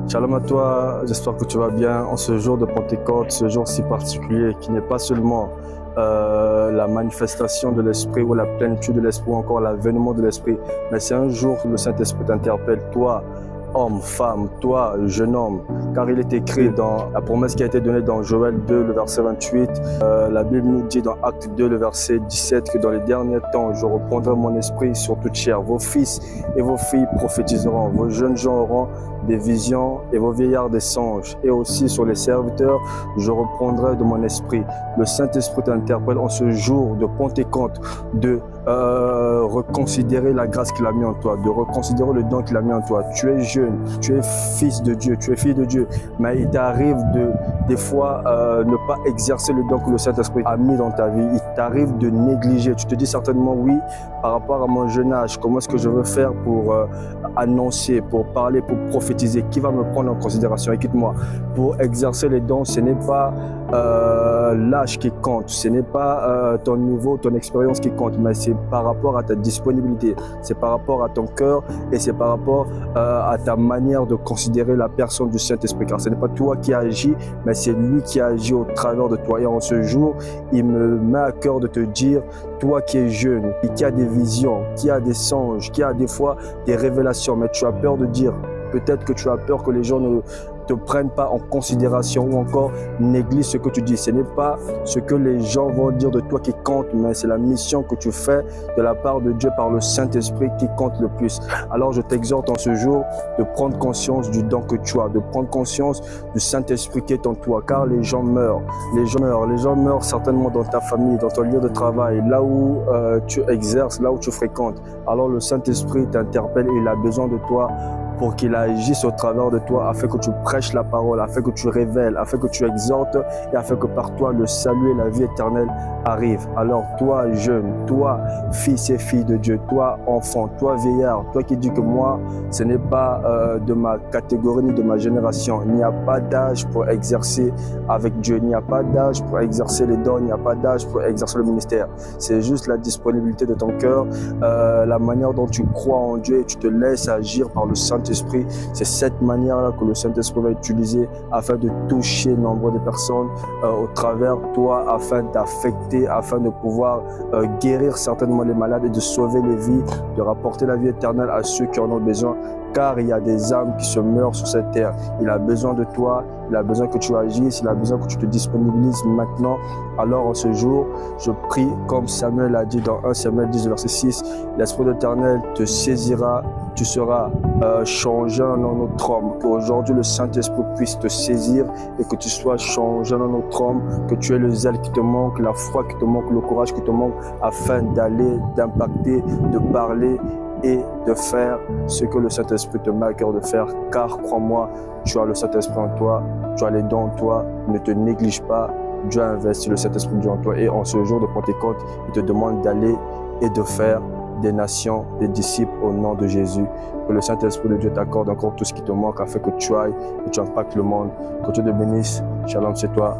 Shalom à toi, j'espère que tu vas bien en ce jour de Pentecôte, ce jour si particulier qui n'est pas seulement la manifestation de l'Esprit ou la plénitude de l'Esprit ou encore l'avènement de l'Esprit, mais c'est un jour où le Saint-Esprit t'interpelle, toi, homme, femme, toi, jeune homme, car il est écrit dans la promesse qui a été donnée dans Joël 2, le verset 28, la Bible nous dit dans Acte 2, le verset 17, que dans les derniers temps, je reprendrai mon esprit sur toute chair. Vos fils et vos filles prophétiseront, vos jeunes gens auront des visions et vos vieillards des songes. Et aussi sur les serviteurs, je reprendrai de mon esprit. Le Saint-Esprit t'interpelle en ce jour de Pentecôte de reconsidérer la grâce qu'il a mis en toi, de reconsidérer le don qu'il a mis en toi. Tu es jeune, tu es fils de Dieu, tu es fille de Dieu, mais il t'arrive des fois ne pas exercer le don que le Saint-Esprit a mis dans ta vie. Il t'arrive de négliger. Tu te dis certainement, oui, par rapport à mon jeune âge, comment est-ce que je veux faire pour annoncer, pour parler, pour prophétiser? Qui va me prendre en considération? Écoute-moi, pour exercer les dons, ce n'est pas l'âge qui compte, ce n'est pas ton niveau, ton expérience qui compte, mais c'est par rapport à ta disponibilité, c'est par rapport à ton cœur et c'est par rapport à ta manière de considérer la personne du Saint-Esprit, car ce n'est pas toi qui agis, mais c'est lui qui agit au travers de toi. Et en ce jour, il me met à cœur de te dire, toi qui es jeune, qui a des visions, qui a des songes, qui a des fois des révélations, mais tu as peur de dire, peut-être que tu as peur que les gens ne te prennent pas en considération ou encore négligent ce que tu dis. Ce n'est pas ce que les gens vont dire de toi qui compte, mais c'est la mission que tu fais de la part de Dieu par le Saint-Esprit qui compte le plus. Alors je t'exhorte en ce jour de prendre conscience du don que tu as, de prendre conscience du Saint-Esprit qui est en toi, car les gens meurent. Les gens meurent certainement dans ta famille, dans ton lieu de travail, là où tu exerces, là où tu fréquentes. Alors le Saint-Esprit t'interpelle et il a besoin de toi pour qu'il agisse au travers de toi, afin que tu prêches la parole, afin que tu révèles, afin que tu exhortes et afin que par toi le salut et la vie éternelle arrivent. Alors toi jeune, toi fils et fille de Dieu, toi enfant, toi vieillard, toi qui dis que moi ce n'est pas de ma catégorie ni de ma génération, il n'y a pas d'âge pour exercer avec Dieu, il n'y a pas d'âge pour exercer les dons, il n'y a pas d'âge pour exercer le ministère. C'est juste la disponibilité de ton cœur, la manière dont tu crois en Dieu et tu te laisses agir par le Saint-Esprit. C'est cette manière-là que le Saint-Esprit va utiliser afin de toucher nombre de personnes au travers de toi, afin d'affecter, afin de pouvoir guérir certainement les malades et de sauver les vies, de rapporter la vie éternelle à ceux qui en ont besoin. Car il y a des âmes qui se meurent sur cette terre. Il a besoin de toi, il a besoin que tu agisses, il a besoin que tu te disponibilises maintenant. Alors en ce jour, je prie comme Samuel a dit dans 1 Samuel 10, verset 6, l'Esprit de l'Éternel te saisira, tu seras changé en un autre homme. Qu'aujourd'hui le Saint-Esprit puisse te saisir et que tu sois changé en un autre homme, que tu aies le zèle qui te manque, la foi qui te manque, le courage qui te manque, afin d'aller, d'impacter, de parler et de faire ce que le Saint-Esprit te met à cœur de faire, car crois-moi, tu as le Saint-Esprit en toi, tu as les dons en toi, ne te néglige pas, Dieu a investi le Saint-Esprit de Dieu en toi et en ce jour de Pentecôte, il te demande d'aller et de faire des nations, des disciples au nom de Jésus. Que le Saint-Esprit de Dieu t'accorde encore tout ce qui te manque afin que tu ailles et tu impactes le monde. Que Dieu te bénisse. Shalom, c'est toi.